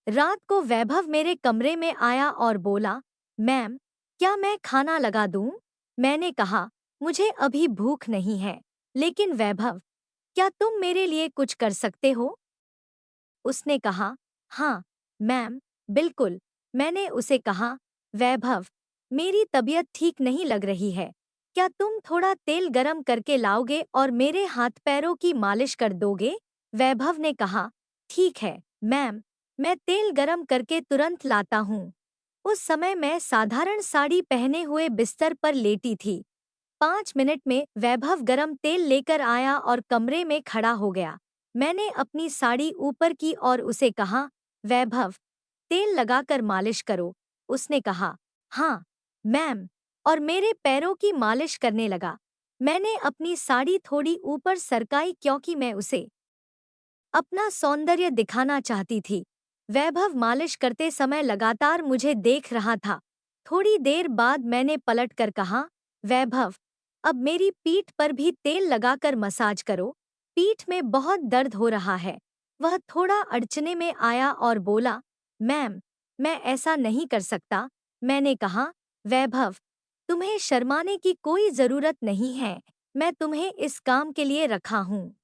रात को वैभव मेरे कमरे में आया और बोला, मैम, क्या मैं खाना लगा दूं? मैंने कहा, मुझे अभी भूख नहीं है। लेकिन वैभव, क्या तुम मेरे लिए कुछ कर सकते हो? उसने कहा, हाँ, मैम, बिल्कुल। मैंने उसे कहा, वैभव, मेरी तबीयत ठीक नहीं लग रही है। क्या तुम थोड़ा तेल गरम करके लाओगे और मेरे हाथ पैरों की मालिश कर दोगे? वैभव ने कहा, ठीक है, मैम, मैं तेल गरम करके तुरंत लाता हूँ। उस समय मैं साधारण साड़ी पहने हुए बिस्तर पर लेटी थी। 5 मिनट में वैभव गरम तेल लेकर आया और कमरे में खड़ा हो गया। मैंने अपनी साड़ी ऊपर की और उसे कहा, वैभव, तेल लगाकर मालिश करो। उसने कहा, हाँ, मैम, और मेरे पैरों की मालिश करने लगा। मैंने अपनी साड़ी थोड़ी ऊपर सरकाई क्योंकि मैं उसे अपना सौंदर्य दिखाना चाहती थी। वैभव मालिश करते समय लगातार मुझे देख रहा था। थोड़ी देर बाद मैंने पलट कर कहा, वैभव, अब मेरी पीठ पर भी तेल लगाकर मसाज करो। पीठ में बहुत दर्द हो रहा है। वह थोड़ा अड़चने में आया और बोला, मैम, मैं ऐसा नहीं कर सकता। मैंने कहा, वैभव, तुम्हें शर्माने की कोई जरूरत नहीं है। मैं तुम्हें इस काम के लिए रखा हूँ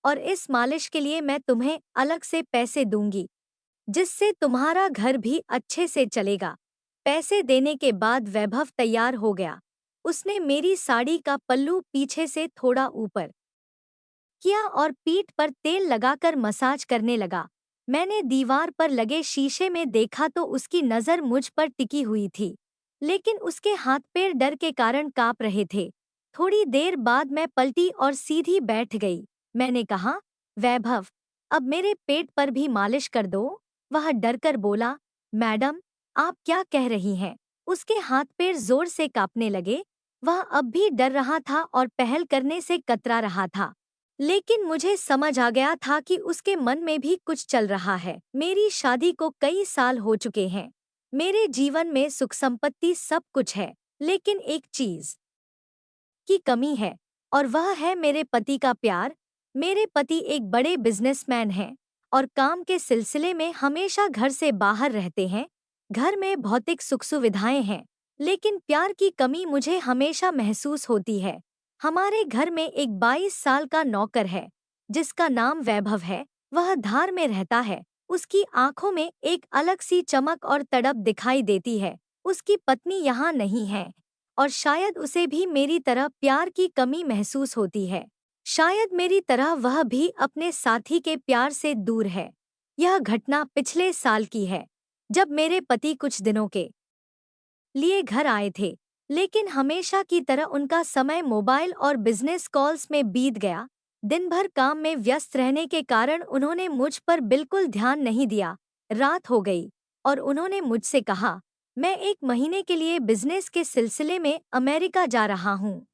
और इस मालिश के लिए मैं तुम्हें अलग से पैसे दूंगी, जिससे तुम्हारा घर भी अच्छे से चलेगा। पैसे देने के बाद वैभव तैयार हो गया। उसने मेरी साड़ी का पल्लू पीछे से थोड़ा ऊपर किया और पीठ पर तेल लगाकर मसाज करने लगा। मैंने दीवार पर लगे शीशे में देखा तो उसकी नज़र मुझ पर टिकी हुई थी, लेकिन उसके हाथ पैर डर के कारण कांप रहे थे। थोड़ी देर बाद मैं पलटी और सीधी बैठ गई। मैंने कहा, वैभव, अब मेरे पेट पर भी मालिश कर दो। वह डरकर बोला, मैडम, आप क्या कह रही हैं? उसके हाथ पैर जोर से कांपने लगे। वह अब भी डर रहा था और पहल करने से कतरा रहा था। लेकिन मुझे समझ आ गया था कि उसके मन में भी कुछ चल रहा है। मेरी शादी को कई साल हो चुके हैं। मेरे जीवन में सुख संपत्ति सब कुछ है, लेकिन एक चीज की कमी है, और वह है मेरे पति का प्यार। मेरे पति एक बड़े बिजनेसमैन हैं और काम के सिलसिले में हमेशा घर से बाहर रहते हैं। घर में भौतिक सुख सुविधाएं हैं, लेकिन प्यार की कमी मुझे हमेशा महसूस होती है। हमारे घर में एक 22 साल का नौकर है, जिसका नाम वैभव है। वह धार में रहता है। उसकी आंखों में एक अलग सी चमक और तड़प दिखाई देती है। उसकी पत्नी यहाँ नहीं है और शायद उसे भी मेरी तरह प्यार की कमी महसूस होती है। शायद मेरी तरह वह भी अपने साथी के प्यार से दूर है। यह घटना पिछले साल की है, जब मेरे पति कुछ दिनों के लिए घर आए थे, लेकिन हमेशा की तरह उनका समय मोबाइल और बिजनेस कॉल्स में बीत गया। दिन भर काम में व्यस्त रहने के कारण उन्होंने मुझ पर बिल्कुल ध्यान नहीं दिया। रात हो गई और उन्होंने मुझसे कहा, मैं 1 महीने के लिए बिजनेस के सिलसिले में अमेरिका जा रहा हूँ।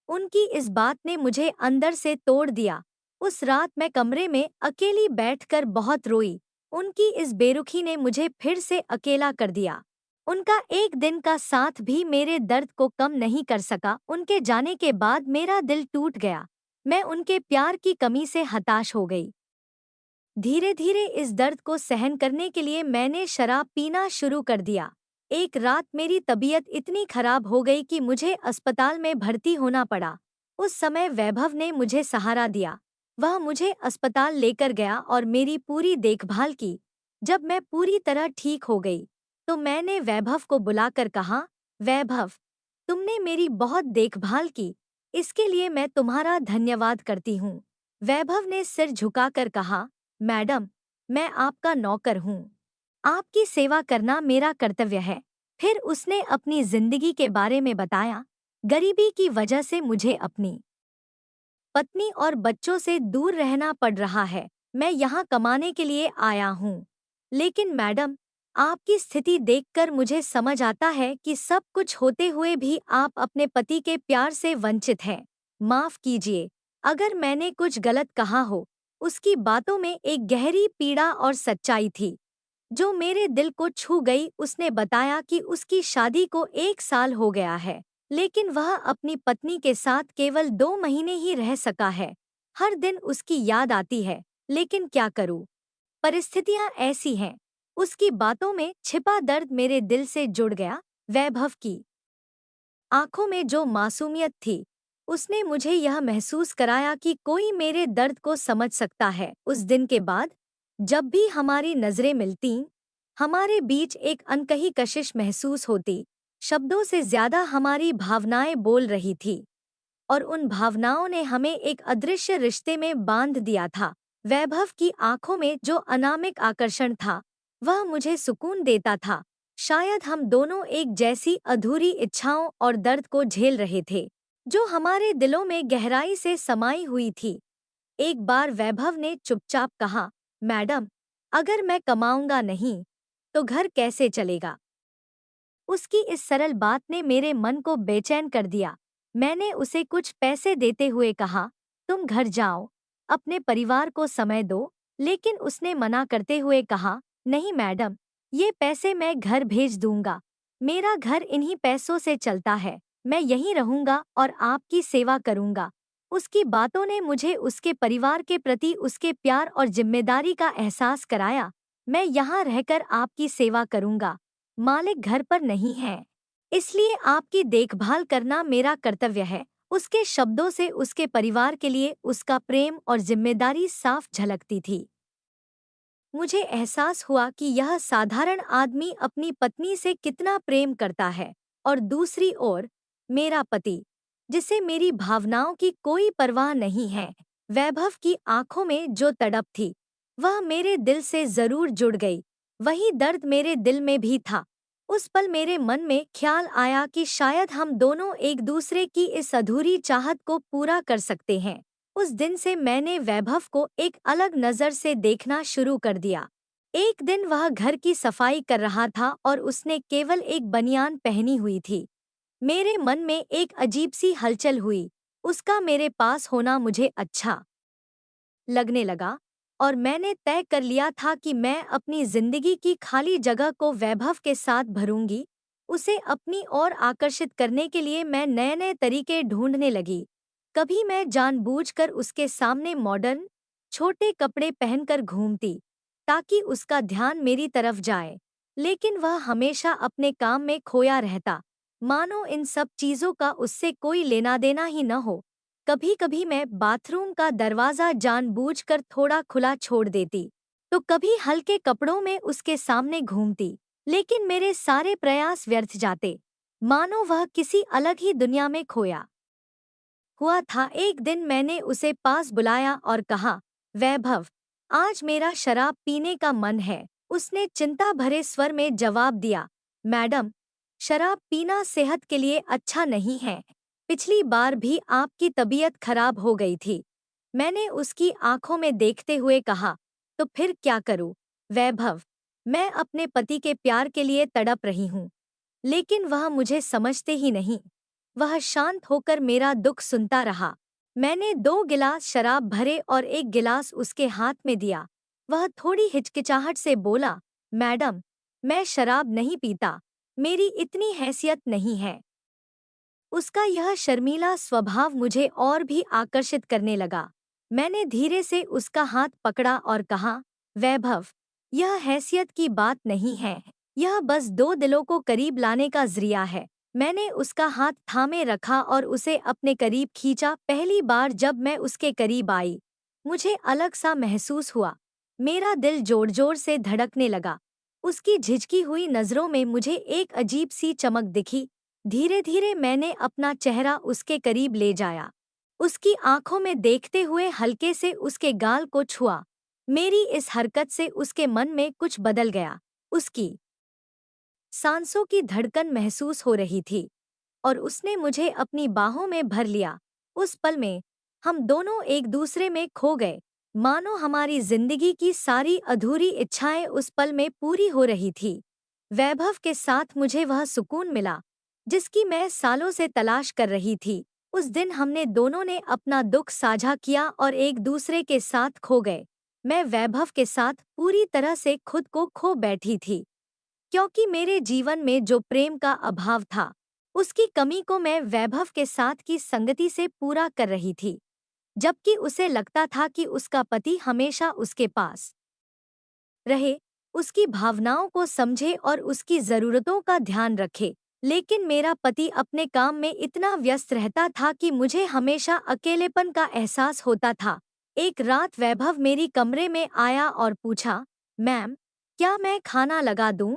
उनकी इस बात ने मुझे अंदर से तोड़ दिया। उस रात मैं कमरे में अकेली बैठकर बहुत रोई। उनकी इस बेरुखी ने मुझे फिर से अकेला कर दिया। उनका एक दिन का साथ भी मेरे दर्द को कम नहीं कर सका। उनके जाने के बाद मेरा दिल टूट गया। मैं उनके प्यार की कमी से हताश हो गई। धीरे धीरे इस दर्द को सहन करने के लिए मैंने शराब पीना शुरू कर दिया। एक रात मेरी तबीयत इतनी खराब हो गई कि मुझे अस्पताल में भर्ती होना पड़ा। उस समय वैभव ने मुझे सहारा दिया। वह मुझे अस्पताल लेकर गया और मेरी पूरी देखभाल की। जब मैं पूरी तरह ठीक हो गई, तो मैंने वैभव को बुलाकर कहा, वैभव, तुमने मेरी बहुत देखभाल की। इसके लिए मैं तुम्हारा धन्यवाद करती हूँ। वैभव ने सिर झुकाकर कहा, मैडम, मैं आपका नौकर हूँ। आपकी सेवा करना मेरा कर्तव्य है। फिर उसने अपनी जिंदगी के बारे में बताया। गरीबी की वजह से मुझे अपनी पत्नी और बच्चों से दूर रहना पड़ रहा है। मैं यहाँ कमाने के लिए आया हूँ। लेकिन मैडम, आपकी स्थिति देखकर मुझे समझ आता है कि सब कुछ होते हुए भी आप अपने पति के प्यार से वंचित हैं। माफ कीजिए अगर मैंने कुछ गलत कहा हो। उसकी बातों में एक गहरी पीड़ा और सच्चाई थी, जो मेरे दिल को छू गई। उसने बताया कि उसकी शादी को 1 साल हो गया है, लेकिन वह अपनी पत्नी के साथ केवल 2 महीने ही रह सका है। हर दिन उसकी याद आती है, लेकिन क्या करूं? परिस्थितियां ऐसी हैं। उसकी बातों में छिपा दर्द मेरे दिल से जुड़ गया। वैभव की आंखों में जो मासूमियत थी, उसने मुझे यह महसूस कराया कि कोई मेरे दर्द को समझ सकता है। उस दिन के बाद जब भी हमारी नजरें मिलतीं, हमारे बीच एक अनकही कशिश महसूस होती। शब्दों से ज्यादा हमारी भावनाएं बोल रही थी और उन भावनाओं ने हमें एक अदृश्य रिश्ते में बांध दिया था। वैभव की आंखों में जो अनामिक आकर्षण था, वह मुझे सुकून देता था। शायद हम दोनों एक जैसी अधूरी इच्छाओं और दर्द को झेल रहे थे, जो हमारे दिलों में गहराई से समाई हुई थी। एक बार वैभव ने चुपचाप कहा, मैडम, अगर मैं कमाऊंगा नहीं, तो घर कैसे चलेगा? उसकी इस सरल बात ने मेरे मन को बेचैन कर दिया। मैंने उसे कुछ पैसे देते हुए कहा, तुम घर जाओ, अपने परिवार को समय दो। लेकिन उसने मना करते हुए कहा, नहीं मैडम, ये पैसे मैं घर भेज दूंगा। मेरा घर इन्हीं पैसों से चलता है। मैं यहीं रहूंगा और आपकी सेवा करूंगा। उसकी बातों ने मुझे उसके परिवार के प्रति उसके प्यार और जिम्मेदारी का एहसास कराया। मैं यहाँ रहकर आपकी सेवा करूंगा। मालिक घर पर नहीं है, इसलिए आपकी देखभाल करना मेरा कर्तव्य है। उसके शब्दों से उसके परिवार के लिए उसका प्रेम और जिम्मेदारी साफ झलकती थी। मुझे एहसास हुआ कि यह साधारण आदमी अपनी पत्नी से कितना प्रेम करता है, और दूसरी ओर मेरा पति, जिसे मेरी भावनाओं की कोई परवाह नहीं है। वैभव की आंखों में जो तड़प थी, वह मेरे दिल से जरूर जुड़ गई। वही दर्द मेरे दिल में भी था। उस पल मेरे मन में ख्याल आया कि शायद हम दोनों एक दूसरे की इस अधूरी चाहत को पूरा कर सकते हैं। उस दिन से मैंने वैभव को एक अलग नजर से देखना शुरू कर दिया। एक दिन वह घर की सफाई कर रहा था और उसने केवल एक बनियान पहनी हुई थी। मेरे मन में एक अजीब सी हलचल हुई। उसका मेरे पास होना मुझे अच्छा लगने लगा और मैंने तय कर लिया था कि मैं अपनी जिंदगी की खाली जगह को वैभव के साथ भरूंगी। उसे अपनी ओर आकर्षित करने के लिए मैं नए नए तरीके ढूंढने लगी। कभी मैं जानबूझकर उसके सामने मॉडर्न छोटे कपड़े पहनकर घूमती, ताकि उसका ध्यान मेरी तरफ जाए, लेकिन वह हमेशा अपने काम में खोया रहता, मानो इन सब चीजों का उससे कोई लेना देना ही न हो। कभी कभी मैं बाथरूम का दरवाजा जानबूझकर थोड़ा खुला छोड़ देती, तो कभी हल्के कपड़ों में उसके सामने घूमती, लेकिन मेरे सारे प्रयास व्यर्थ जाते, मानो वह किसी अलग ही दुनिया में खोया हुआ था। एक दिन मैंने उसे पास बुलाया और कहा, वैभव, आज मेरा शराब पीने का मन है। उसने चिंता भरे स्वर में जवाब दिया, मैडम, शराब पीना सेहत के लिए अच्छा नहीं है। पिछली बार भी आपकी तबीयत खराब हो गई थी। मैंने उसकी आंखों में देखते हुए कहा, तो फिर क्या करूं? वैभव, मैं अपने पति के प्यार के लिए तड़प रही हूं, लेकिन वह मुझे समझते ही नहीं। वह शांत होकर मेरा दुख सुनता रहा। मैंने 2 गिलास शराब भरे और एक गिलास उसके हाथ में दिया। वह थोड़ी हिचकिचाहट से बोला, मैडम, मैं शराब नहीं पीता, मेरी इतनी हैसियत नहीं है। उसका यह शर्मीला स्वभाव मुझे और भी आकर्षित करने लगा। मैंने धीरे से उसका हाथ पकड़ा और कहा, वैभव, यह हैसियत की बात नहीं है, यह बस दो दिलों को करीब लाने का जरिया है। मैंने उसका हाथ थामे रखा और उसे अपने करीब खींचा। पहली बार जब मैं उसके करीब आई, मुझे अलग सा महसूस हुआ। मेरा दिल जोर जोर से धड़कने लगा। उसकी झिझकी हुई नजरों में मुझे एक अजीब सी चमक दिखी। धीरे धीरे मैंने अपना चेहरा उसके करीब ले जाया, उसकी आंखों में देखते हुए हल्के से उसके गाल को छुआ। मेरी इस हरकत से उसके मन में कुछ बदल गया। उसकी सांसों की धड़कन महसूस हो रही थी और उसने मुझे अपनी बाहों में भर लिया। उस पल में हम दोनों एक दूसरे में खो गए, मानो हमारी जिंदगी की सारी अधूरी इच्छाएं उस पल में पूरी हो रही थी। वैभव के साथ मुझे वह सुकून मिला जिसकी मैं सालों से तलाश कर रही थी। उस दिन हमने दोनों ने अपना दुख साझा किया और एक दूसरे के साथ खो गए। मैं वैभव के साथ पूरी तरह से खुद को खो बैठी थी, क्योंकि मेरे जीवन में जो प्रेम का अभाव था, उसकी कमी को मैं वैभव के साथ की संगति से पूरा कर रही थी, जबकि उसे लगता था कि उसका पति हमेशा उसके पास रहे। उसकी भावनाओं को समझे और उसकी ज़रूरतों का ध्यान रखे। लेकिन मेरा पति अपने काम में इतना व्यस्त रहता था कि मुझे हमेशा अकेलेपन का एहसास होता था। एक रात वैभव मेरी कमरे में आया और पूछा, मैम, क्या मैं खाना लगा दूं?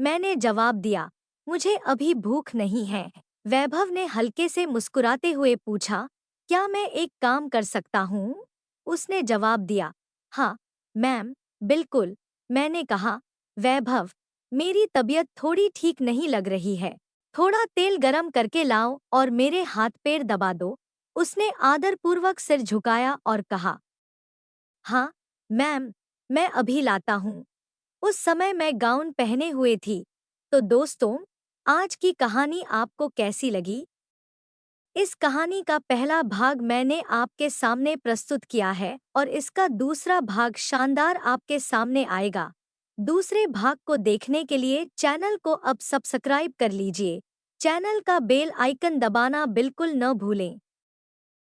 मैंने जवाब दिया, मुझे अभी भूख नहीं है। वैभव ने हल्के से मुस्कुराते हुए पूछा, क्या मैं एक काम कर सकता हूँ? उसने जवाब दिया, हाँ, मैम, बिल्कुल। मैंने कहा, वैभव, मेरी तबीयत थोड़ी ठीक नहीं लग रही है। थोड़ा तेल गरम करके लाओ और मेरे हाथ पैर दबा दो। उसने आदरपूर्वक सिर झुकाया और कहा, हाँ, मैम, मैं अभी लाता हूँ। उस समय मैं गाउन पहने हुए थी। तो दोस्तों, आज की कहानी आपको कैसी लगी? इस कहानी का पहला भाग मैंने आपके सामने प्रस्तुत किया है और इसका दूसरा भाग शानदार आपके सामने आएगा। दूसरे भाग को देखने के लिए चैनल को अब सब्सक्राइब कर लीजिए। चैनल का बेल आइकन दबाना बिल्कुल न भूलें।